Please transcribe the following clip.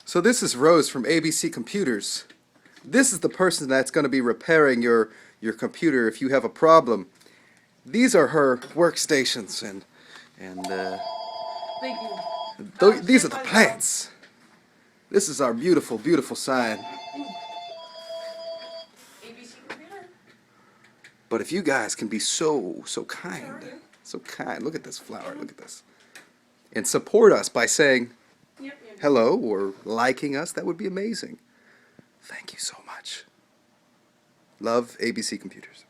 So this is Rose from ABC Computers. This is the person that's going to be repairing your computer if you have a problem. These are her workstations, and Thank you. these are the plants. This is our beautiful, beautiful sign. ABC Computer. But if you guys can be so kind, look at this flower, look at this, and support us by saying Yep. hello or liking us, that would be amazing. Thank you so much. Love, ABC Computers.